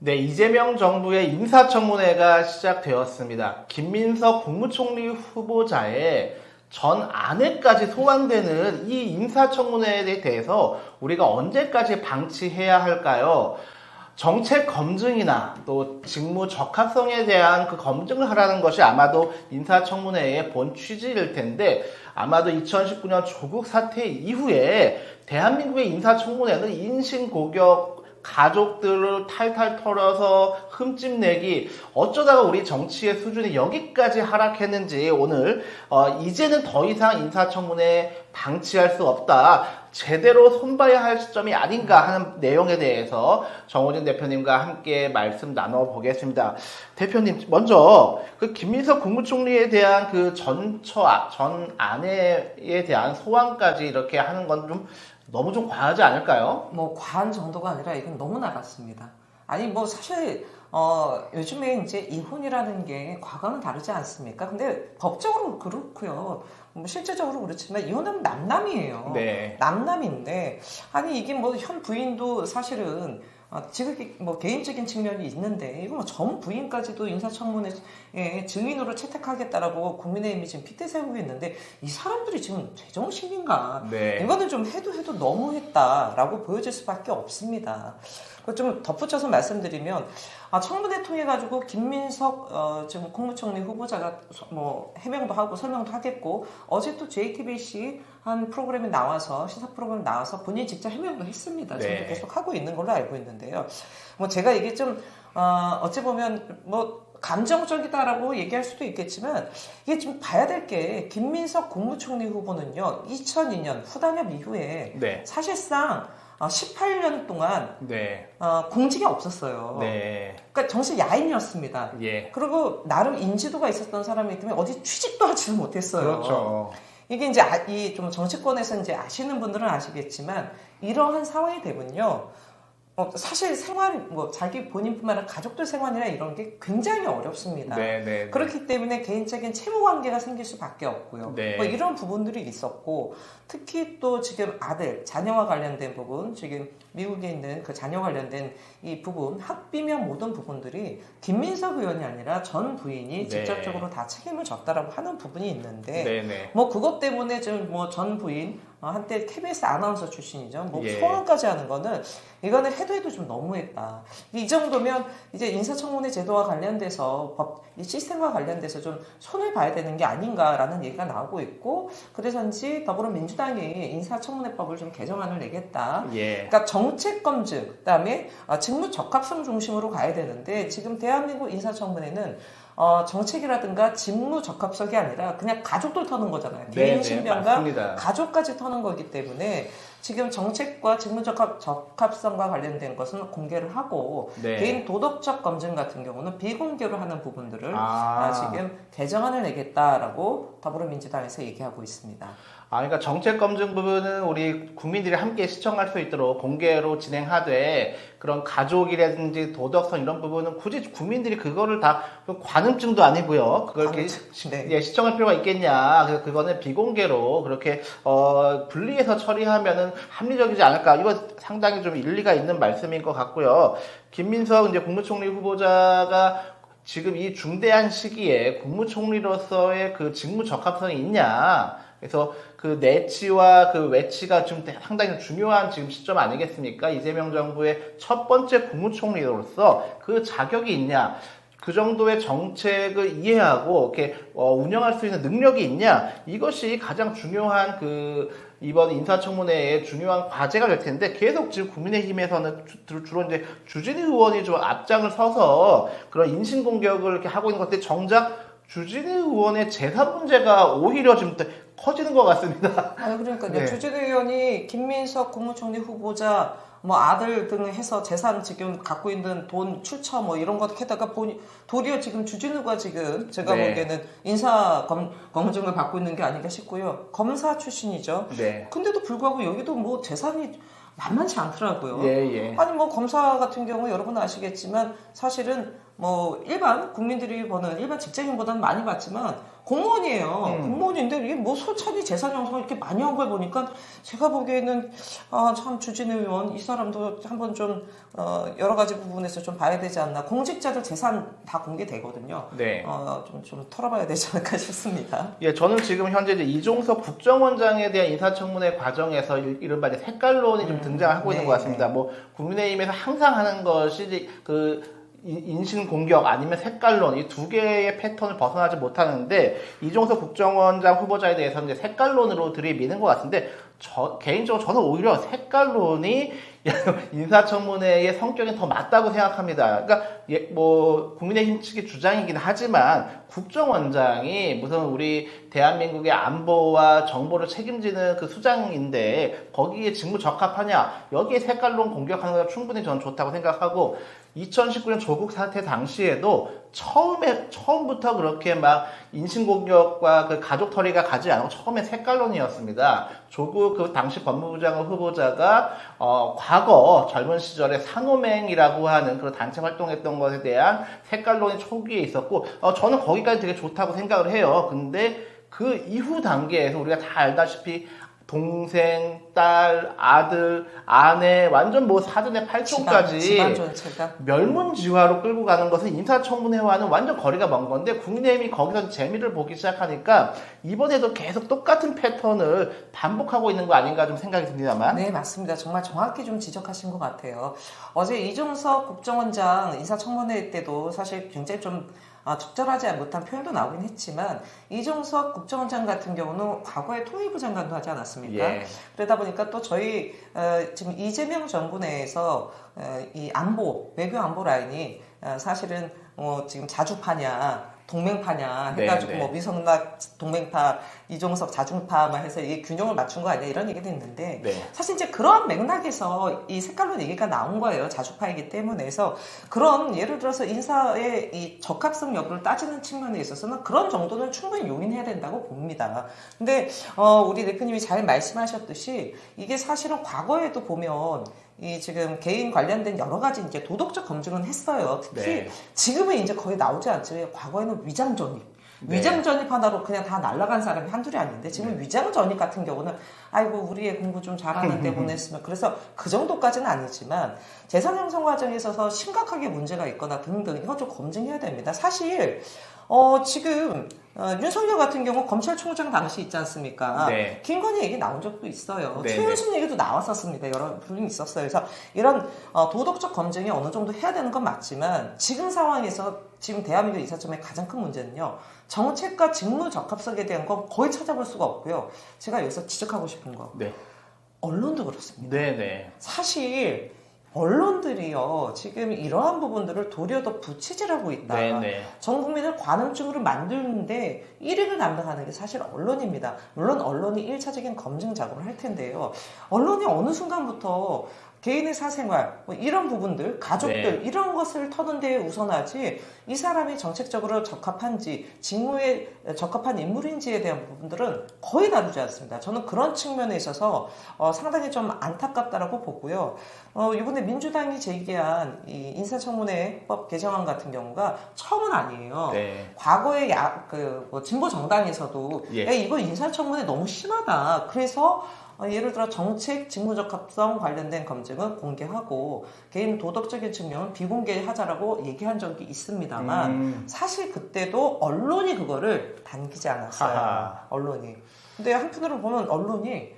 네, 이재명 정부의 인사청문회가 시작되었습니다. 김민석 국무총리 후보자의 전 아내까지 소환되는 이 인사청문회에 대해서 우리가 언제까지 방치해야 할까요? 정책 검증이나 또 직무 적합성에 대한 그 검증을 하라는 것이 아마도 인사청문회의 본 취지일 텐데, 아마도 2019년 조국 사태 이후에 대한민국의 인사청문회는 인신고격, 가족들을 탈탈 털어서 흠집내기, 어쩌다가 우리 정치의 수준이 여기까지 하락했는지 오늘 이제는 더 이상 인사청문회 방치할 수 없다, 제대로 손봐야 할 시점이 아닌가 하는 내용에 대해서 정호진 대표님과 함께 말씀 나눠보겠습니다. 대표님, 먼저 그 김민석 국무총리에 대한 그 전 아내에 대한 소환까지 이렇게 하는 건 좀 너무 좀 과하지 않을까요? 뭐 과한 정도가 아니라 이건 너무 나갔습니다. 아니 뭐 사실 요즘에 이제 이혼이라는 게 과거는 다르지 않습니까? 근데 법적으로 그렇고요. 뭐 실제적으로 그렇지만 이혼하면 남남이에요. 네. 남남인데 아니 이게 뭐 현 부인도 사실은 지극히 뭐 개인적인 측면이 있는데 이거 뭐 전 부인까지도 인사청문회 증인으로 채택하겠다라고 국민의힘이 지금 핏대 세우고 있는데 이 사람들이 지금 제정신인가? 네. 이거는 좀 해도 너무했다라고 보여질 수밖에 없습니다. 좀 덧붙여서 말씀드리면 청문회 통해 가지고 김민석 지금 국무총리 후보자가 뭐 해명도 하고 설명도 하겠고 어제 또 JTBC 한 프로그램에 나와서 시사 프로그램 나와서 본인이 직접 해명도 했습니다. 지금 네. 계속 하고 있는 걸로 알고 있는데요. 뭐 제가 이게 좀 어찌 보면 뭐 감정적이다라고 얘기할 수도 있겠지만 이게 좀 봐야 될 게 김민석 국무총리 후보는요 2002년 후단협 이후에 네. 사실상 18년 동안 네. 공직이 없었어요. 네. 그러니까 정신 야인이었습니다. 예. 그리고 나름 인지도가 있었던 사람이기 때문에 어디 취직도 하지는 못했어요. 그렇죠. 이게 이제 이 좀 정치권에서 이제 아시는 분들은 아시겠지만 이러한 상황이 되면요. 사실 생활, 뭐, 자기 본인뿐만 아니라 가족들 생활이나 이런 게 굉장히 어렵습니다. 네. 그렇기 때문에 개인적인 채무 관계가 생길 수밖에 없고요. 네. 뭐 이런 부분들이 있었고, 특히 또 지금 아들, 자녀와 관련된 부분, 지금 미국에 있는 그 자녀 관련된 이 부분, 학비면 모든 부분들이 김민석 의원이 아니라 전 부인이 네. 직접적으로 다 책임을 졌다라고 하는 부분이 있는데, 네. 뭐 그것 때문에 지금 뭐 전 부인, 한때 KBS 아나운서 출신이죠. 뭐 예. 소환까지 하는 거는 이거는 해도 좀 너무했다. 이 정도면 이제 인사청문회 제도와 관련돼서 이 시스템과 관련돼서 좀 손을 봐야 되는 게 아닌가라는 얘기가 나오고 있고, 그래서인지 더불어민주당이 인사청문회법을 좀 개정안을 내겠다. 예. 그러니까 정책 검증, 그다음에 직무 적합성 중심으로 가야 되는데 지금 대한민국 인사청문회는 정책이라든가 직무 적합성이 아니라 그냥 가족들 터는 거잖아요. 개인 신변과 맞습니다. 가족까지 터는 거기 때문에 지금 정책과 직무 적합성과 관련된 것은 공개를 하고 네. 개인 도덕적 검증 같은 경우는 비공개로 하는 부분들을 지금 개정안을 내겠다라고 더불어민주당에서 얘기하고 있습니다. 그러니까 정책 검증 부분은 우리 국민들이 함께 시청할 수 있도록 공개로 진행하되, 그런 가족이라든지 도덕성 이런 부분은 굳이 국민들이 그거를 다 관음증도 아니고요. 그걸 이렇게 네. 시청할 필요가 있겠냐. 그래서 그거는 비공개로 그렇게 분리해서 처리하면은 합리적이지 않을까. 이거 상당히 좀 일리가 있는 말씀인 것 같고요. 김민석 이제 국무총리 후보자가 지금 이 중대한 시기에 국무총리로서의 그 직무 적합성이 있냐. 그래서 그 내치와 그 외치가 좀 상당히 중요한 지금 시점 아니겠습니까? 이재명 정부의 첫 번째 국무총리로서 그 자격이 있냐, 그 정도의 정책을 이해하고 이렇게 운영할 수 있는 능력이 있냐, 이것이 가장 중요한 이번 인사청문회의 중요한 과제가 될 텐데, 계속 지금 국민의힘에서는 주로 이제 주진우 의원이 좀 앞장을 서서 그런 인신공격을 이렇게 하고 있는 것 같은데, 정작 주진우 의원의 재산 문제가 오히려 좀 커지는 것 같습니다. 그러니까요. 네. 주진우 의원이 김민석 국무총리 후보자 뭐 아들 등 해서 재산 지금 갖고 있는 돈 출처 뭐 이런 것 해다가 도리어 지금 주진우가 지금 제가 네. 보기에는 인사 검증을 받고 있는 게 아닌가 싶고요. 검사 출신이죠. 네. 근데도 불구하고 여기도 뭐 재산이 만만치 않더라고요. 예. 아니 뭐 검사 같은 경우 여러분 아시겠지만 사실은 뭐 일반 국민들이 버는 일반 직장인보다는 많이 받지만 공무원이에요. 공무원인데 이게 뭐 솔찬히 재산 형성을 이렇게 많이 한 걸 보니까 제가 보기에는 참 주진우 의원 이 사람도 한번 좀 여러 가지 부분에서 좀 봐야 되지 않나. 공직자들 재산 다 공개되거든요. 네. 좀 털어봐야 되지 않을까 싶습니다. 예, 저는 지금 현재 이제 이종석 국정원장에 대한 인사청문회 과정에서 이른바 이제 색깔론이 좀 등장하고 있는 것 같습니다. 뭐 국민의힘에서 항상 하는 것이 이제 인신 공격 아니면 색깔론 이 두 개의 패턴을 벗어나지 못하는데 이종석 국정원장 후보자에 대해서는 이제 색깔론으로 들이미는 것 같은데 개인적으로 저는 오히려 색깔론이 인사청문회의 성격이 더 맞다고 생각합니다. 그러니까 뭐 국민의힘 측의 주장이긴 하지만 국정원장이 무슨 우리 대한민국의 안보와 정보를 책임지는 그 수장인데 거기에 직무 적합하냐? 여기에 색깔론 공격하는 것가 충분히 저는 좋다고 생각하고 2019년 조국 사태 당시에도 처음부터 그렇게 막 인신공격과 그 가족털이가 가지 않고 처음에 색깔론이었습니다. 조국 그 당시 법무부 장관 후보자가 과거 젊은 시절에 상호맹이라고 하는 그런 단체 활동했던 것에 대한 색깔론이 초기에 있었고 저는 거기까지 되게 좋다고 생각을 해요. 근데 그 이후 단계에서 우리가 다 알다시피 동생, 딸, 아들, 아내 완전 뭐 사돈의 팔촌까지 집안 전체가 멸문지화로 끌고 가는 것은 인사청문회와는 완전 거리가 먼 건데 국민의힘이 거기서 재미를 보기 시작하니까 이번에도 계속 똑같은 패턴을 반복하고 있는 거 아닌가 좀 생각이 듭니다만. 네, 맞습니다. 정말 정확히 좀 지적하신 것 같아요. 어제 이종석 국정원장 인사청문회 때도 사실 굉장히 좀 적절하지 못한 표현도 나오긴 했지만 이종석 국정원장 같은 경우는 과거에 통일부 장관도 하지 않았습니까? 예. 그러다 보니까 또 저희 지금 이재명 정부 내에서 이 외교 안보 라인이 사실은 지금 자주파냐 동맹파냐 해가지고 네. 뭐 위성락 동맹파, 이종석 자중파만 해서 이 균형을 맞춘 거 아니야 이런 얘기도 있는데 네. 사실 이제 그런 맥락에서 이 색깔론 얘기가 나온 거예요. 자주파이기 때문에. 그래서 그런 예를 들어서 인사의 이 적합성 여부를 따지는 측면에 있어서는 그런 정도는 충분히 용인해야 된다고 봅니다. 근데 우리 대표님이 잘 말씀하셨듯이 이게 사실은 과거에도 보면 이 지금 개인 관련된 여러 가지 이제 도덕적 검증은 했어요. 특히 네. 지금은 이제 거의 나오지 않지만 과거에는 위장 전입. 네. 위장 전입 하나로 그냥 다 날아간 사람이 한둘이 아닌데 지금 위장 전입 같은 경우는 아이고 우리 애 공부 좀 잘하는데 보냈으면 그래서 그 정도까지는 아니지만 재산 형성 과정에 있어서 심각하게 문제가 있거나 등등 이건 좀 검증해야 됩니다. 사실 지금 윤석열 같은 경우 검찰총장 당시 있지 않습니까? 네. 김건희 얘기 나온 적도 있어요. 네, 최윤순 얘기도 나왔었습니다. 여러 분이 있었어요. 그래서 이런 도덕적 검증이 어느 정도 해야 되는 건 맞지만 지금 상황에서 지금 대한민국 인사청문회 가장 큰 문제는요. 정책과 직무 적합성에 대한 건 거의 찾아볼 수가 없고요. 제가 여기서 지적하고 싶은 거. 네. 언론도 그렇습니다. 네. 사실 언론들이요. 지금 이러한 부분들을 도리어 더 부채질하고 있다. 네. 전 국민을 관음증으로 만드는데 1위를 담당하는 게 사실 언론입니다. 물론 언론이 1차적인 검증 작업을 할 텐데요. 언론이 어느 순간부터 개인의 사생활, 뭐 이런 부분들, 가족들, 네. 이런 것을 터는 데에 우선하지 이 사람이 정책적으로 적합한지, 직무에 적합한 인물인지에 대한 부분들은 거의 다루지 않습니다. 저는 그런 측면에 있어서 상당히 좀 안타깝다라고 보고요. 이번에 민주당이 제기한 이 인사청문회법 개정안 같은 경우가 처음은 아니에요. 네. 과거에 진보 정당에서도 예. 야, 이거 인사청문회 너무 심하다. 그래서 예를 들어 정책 직무적합성 관련된 검증은 공개하고 개인 도덕적인 측면은 비공개하자라고 얘기한 적이 있습니다만 사실 그때도 언론이 그거를 당기지 않았어요. 하하. 언론이. 근데 한편으로 보면 언론이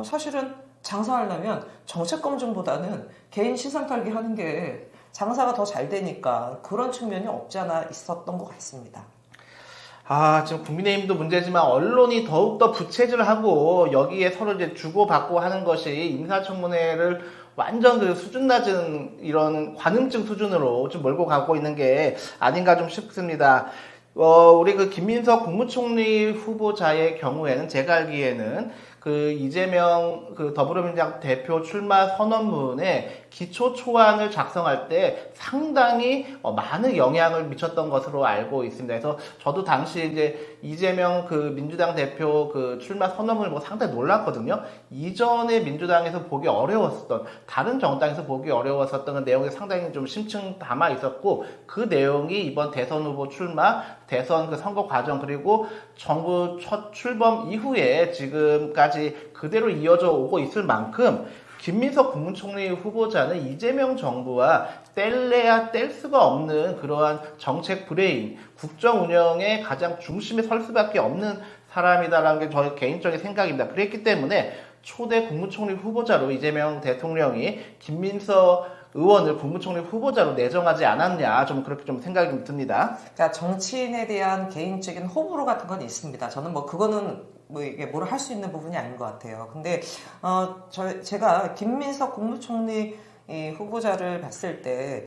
사실은 장사하려면 정책 검증보다는 개인 시선 털기 하는 게 장사가 더 잘 되니까 그런 측면이 없지 않아 있었던 것 같습니다. 지금 국민의힘도 문제지만 언론이 더욱더 부채질을 하고 여기에 서로 이제 주고받고 하는 것이 인사청문회를 완전 그 수준 낮은 이런 관음증 수준으로 좀 몰고 가고 있는 게 아닌가 좀 싶습니다. 우리 그 김민석 국무총리 후보자의 경우에는 제가 알기에는 그 이재명 그 더불어민주당 대표 출마 선언문에 기초 초안을 작성할 때 상당히 많은 영향을 미쳤던 것으로 알고 있습니다. 그래서 저도 당시 이제 이재명 그 민주당 대표 그 출마 선언을 보고 상당히 놀랐거든요. 이전에 민주당에서 보기 어려웠었던, 다른 정당에서 보기 어려웠었던 그 내용이 상당히 좀 심층 담아 있었고, 그 내용이 이번 대선 후보 출마, 대선 그 선거 과정, 그리고 정부 첫 출범 이후에 지금까지 그대로 이어져 오고 있을 만큼 김민석 국무총리 후보자는 이재명 정부와 뗄래야 뗄 수가 없는 그러한 정책 브레인, 국정 운영의 가장 중심에 설 수밖에 없는 사람이다라는 게 저의 개인적인 생각입니다. 그랬기 때문에 초대 국무총리 후보자로 이재명 대통령이 김민석 의원을 국무총리 후보자로 내정하지 않았냐, 좀 그렇게 좀 생각이 듭니다. 그러니까 정치인에 대한 개인적인 호불호 같은 건 있습니다. 저는 뭐 그거는 뭐 이게 뭘 할 수 있는 부분이 아닌 것 같아요. 근데 제가 김민석 국무총리 후보자를 봤을 때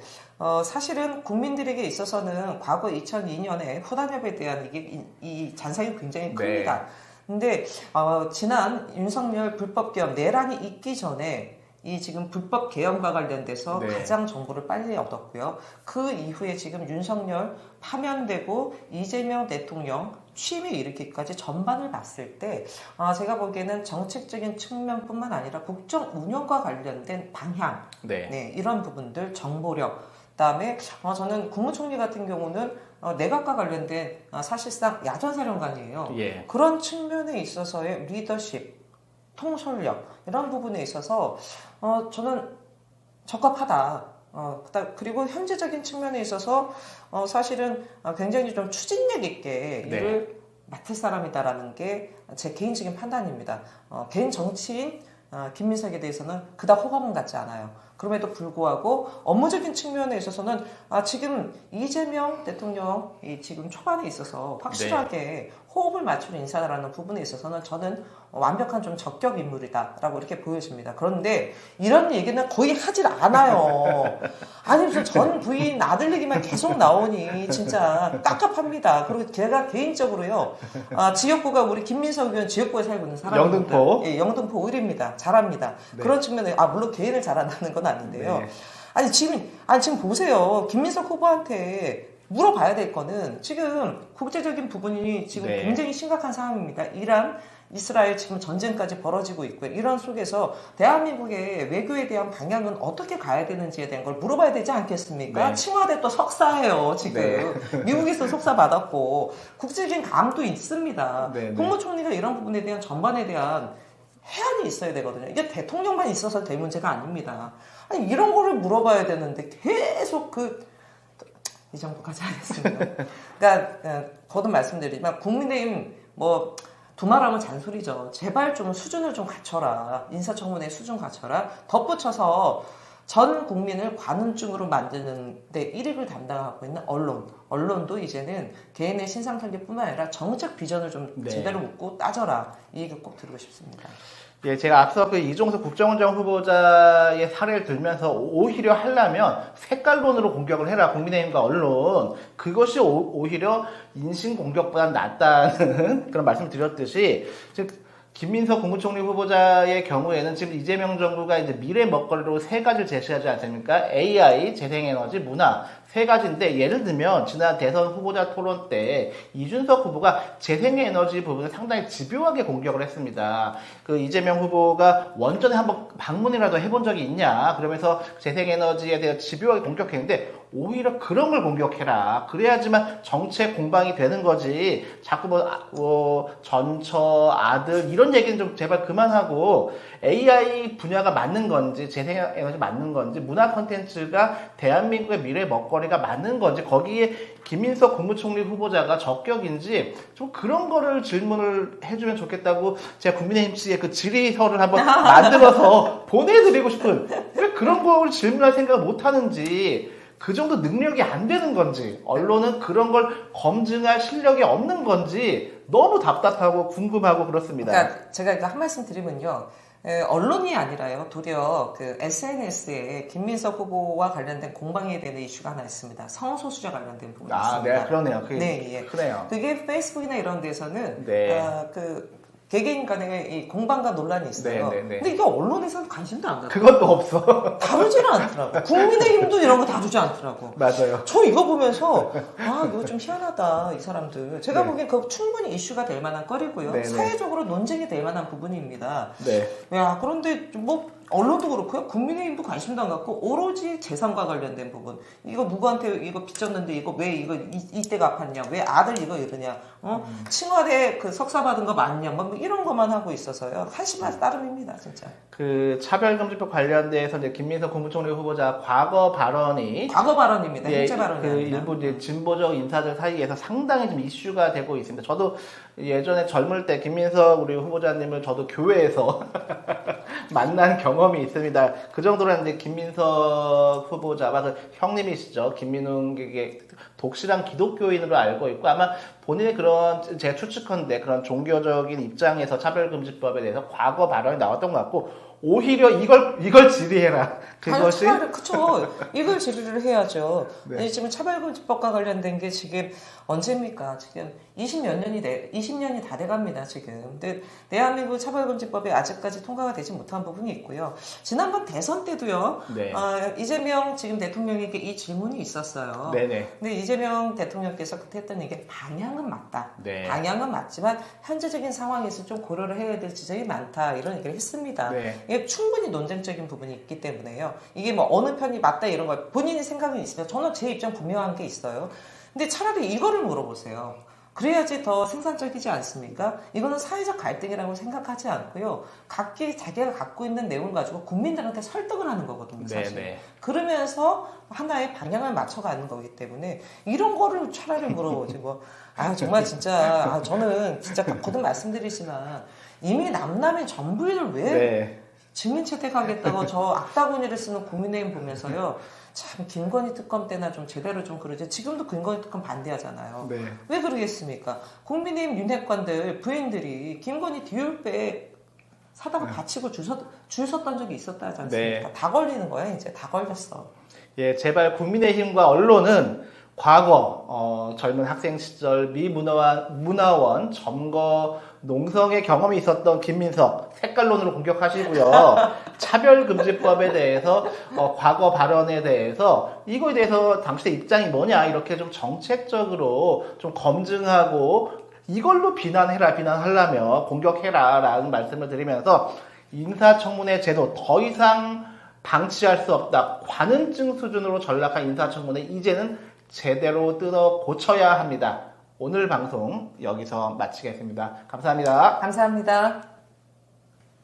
사실은 국민들에게 있어서는 과거 2002년에 후단협에 대한 이 잔상이 굉장히 큽니다. 근데 지난 윤석열 불법 개헌 내란이 있기 전에 이 지금 불법 개헌과 관련돼서 가장 정보를 빨리 얻었고요. 그 이후에 지금 윤석열 파면되고 이재명 대통령 취임에 이르기까지 전반을 봤을 때 제가 보기에는 정책적인 측면뿐만 아니라 국정 운영과 관련된 방향, 이런 부분들, 정보력, 그다음에 저는 국무총리 같은 경우는 내각과 관련된 사실상 야전사령관이에요. 그런 측면에 있어서의 리더십, 통솔력 이런 부분에 있어서 저는 적합하다. 그리고 현재적인 측면에 있어서 사실은 굉장히 좀 추진력 있게 일을 맡을 사람이다라는 게 제 개인적인 판단입니다. 개인 정치인 김민석에 대해서는 그닥 호감은 갖지 않아요. 그럼에도 불구하고 업무적인 측면에 있어서는 지금 이재명 대통령이 지금 초반에 있어서 확실하게 호흡을 맞추는 인사라는 부분에 있어서는 저는 완벽한 좀 적격 인물이다라고 이렇게 보여집니다. 그런데 이런 얘기는 거의 하질 않아요. 아니 무슨 전 부인 아들 얘기만 계속 나오니 진짜 깝깝합니다. 그리고 제가 개인적으로요, 지역구가 우리 김민석 의원 지역구에 살고 있는 사람입니다. 영등포. 예, 영등포 의리입니다. 잘합니다. 그런 측면에 물론 개인을 잘한다는 건 아닌데요. 아니 지금 보세요. 김민석 후보한테 물어봐야 될 거는 지금 국제적인 부분이 지금 굉장히 심각한 상황입니다. 이란, 이스라엘 지금 전쟁까지 벌어지고 있고요. 이런 속에서 대한민국의 외교에 대한 방향은 어떻게 가야 되는지에 대한 걸 물어봐야 되지 않겠습니까? 청와대 또 석사예요, 지금. 미국에서 석사 받았고 국제적인 감도 있습니다. 국무총리가 이런 부분에 대한 전반에 대한 해안이 있어야 되거든요. 이게 대통령만 있어서 될 문제가 아닙니다. 아니 이런 거를 물어봐야 되는데 계속 이 정도까지 하겠습니다. 그러니까 거듭 말씀드리지만 국민의힘 두말하면 잔소리죠. 제발 좀 수준을 좀 갖춰라. 인사청문회 수준 갖춰라. 덧붙여서 전 국민을 관음증으로 만드는 데 1위를 담당하고 있는 언론도 이제는 개인의 신상 설계뿐만 아니라 정책 비전을 좀 제대로 묻고 따져라. 이 얘기 꼭 드리고 싶습니다. 제가 앞서 그 이종석 국정원장 후보자의 사례를 들면서 오히려 하려면 색깔론으로 공격을 해라, 국민의힘과 언론. 그것이 오히려 인신 공격보다 낫다는 그런 말씀을 드렸듯이, 즉 김민석 국무총리 후보자의 경우에는 지금 이재명 정부가 이제 미래 먹거리로 3가지를 제시하지 않습니까? AI, 재생에너지, 문화. 3가지인데, 예를 들면 지난 대선 후보자 토론 때 이준석 후보가 재생에너지 부분을 상당히 집요하게 공격을 했습니다. 그 이재명 후보가 원전에 한번 방문이라도 해본 적이 있냐, 그러면서 재생에너지에 대해 집요하게 공격했는데, 오히려 그런 걸 공격해라. 그래야지만 정책 공방이 되는 거지. 자꾸 전처, 아들 이런 얘기는 좀 제발 그만하고, AI 분야가 맞는 건지, 재생에너지 맞는 건지, 문화 콘텐츠가 대한민국의 미래 먹거리가 맞는 건지, 거기에 김민석 국무총리 후보자가 적격인지 좀 그런 거를 질문을 해주면 좋겠다고 제가 국민의힘 씨의 그 질의서를 한번 만들어서 보내드리고 싶은, 왜 그런 걸 질문할 생각을 못 하는지, 그 정도 능력이 안 되는 건지, 언론은 그런 걸 검증할 실력이 없는 건지 너무 답답하고 궁금하고 그렇습니다. 그러니까 제가 한 말씀 드리면요, 언론이 아니라요, 도리어 그 SNS에 김민석 후보와 관련된 공방에 대한 이슈가 하나 있습니다. 성소수자 관련된 부분이 있습니다. 그러네요. 크네요. 그게 페이스북이나 이런 데서는 개개인 간의 이 공방과 논란이 있어요. 네네네. 근데 이게 언론에서는 관심도 안 갖고 그것도 없어. 다루지는 않더라고. 국민의힘도 이런 거 다루지 않더라고. 맞아요. 저 이거 보면서 아 이거 좀 희한하다 이 사람들. 제가 네. 보기엔 그거 충분히 이슈가 될 만한 거리고요. 네네. 사회적으로 논쟁이 될 만한 부분입니다. 네. 야 그런데 뭐 언론도 그렇고요. 국민의힘도 관심도 안 갖고 오로지 재산과 관련된 부분. 이거 누구한테 이거 빚졌는데 이거 왜 이거 이때가 아팠냐? 왜 아들 이거 이러냐? 칭화대 그 석사 받은 거 맞냐? 뭐 이런 것만 하고 있어서요. 한심한 따름입니다, 진짜. 그 차별금지법 관련돼서 이제 김민석 국무총리 후보자 과거 발언이 과거 발언입니다. 예, 현재 발언이 그 아닙니다. 일부 이제 진보적 인사들 사이에서 상당히 좀 이슈가 되고 있습니다. 저도 예전에 젊을 때 김민석 우리 후보자님을 저도 교회에서 만난 경험이 있습니다. 그 정도로 이제 김민석 후보자가 그 형님이시죠. 김민웅에게 독실한 기독교인으로 알고 있고 아마 본인의 그런 제가 추측컨대 그런 종교적인 입장에서 차별금지법에 대해서 과거 발언이 나왔던 것 같고 오히려 이걸 질의해라. 그것이 그쵸. 이걸 질의를 해야죠. 네. 지금 차별금지법과 관련된 게 지금 언제입니까? 지금 20년이 다 돼갑니다, 지금. 근데 대한민국 차별금지법이 아직까지 통과가 되지 못한 부분이 있고요. 지난번 대선 때도요, 네. 이재명 지금 대통령에게 이 질문이 있었어요. 네네. 근데 이재명 대통령께서 그때 했던 얘기 방향은 맞다. 네. 방향은 맞지만 현재적인 상황에서 좀 고려를 해야 될 지점이 많다. 이런 얘기를 했습니다. 네. 이게 충분히 논쟁적인 부분이 있기 때문에요. 이게 뭐 어느 편이 맞다 이런 거 본인이 생각은 있습니다. 저는 제 입장 분명한 게 있어요. 근데 차라리 이거를 물어보세요. 그래야지 더 생산적이지 않습니까? 이거는 사회적 갈등이라고 생각하지 않고요. 각기 자기가 갖고 있는 내용을 가지고 국민들한테 설득을 하는 거거든요, 사실. 네네. 그러면서 하나의 방향을 맞춰가는 거기 때문에 이런 거를 차라리 물어보지 뭐. 아 정말 진짜 저는 진짜 거듭 말씀드리지만 이미 남남의 전부인을 왜 네. 증인 채택하겠다고 저 악다구니를 쓰는 국민의힘 보면서요. 참 김건희 특검 때나 좀 제대로 좀 그러지. 지금도 김건희 특검 반대하잖아요. 네. 왜 그러겠습니까? 국민의힘 윤핵관들 부인들이 김건희 듀얼백 사다가 바치고 줄 섰던 적이 있었다 하지 않습니까? 네. 다 걸리는 거야 이제. 다 걸렸어. 예, 제발 국민의힘과 언론은 과거 젊은 학생 시절 미 문화원 점거 농성의 경험이 있었던 김민석 색깔론으로 공격하시고요. 차별금지법에 대해서 과거 발언에 대해서 이거에 대해서 당신의 입장이 뭐냐 이렇게 좀 정책적으로 좀 검증하고 이걸로 비난하려면 공격해라라는 말씀을 드리면서 인사청문회 제도 더 이상 방치할 수 없다. 관음증 수준으로 전락한 인사청문회 이제는 제대로 뜯어 고쳐야 합니다. 오늘 방송 여기서 마치겠습니다. 감사합니다. 감사합니다.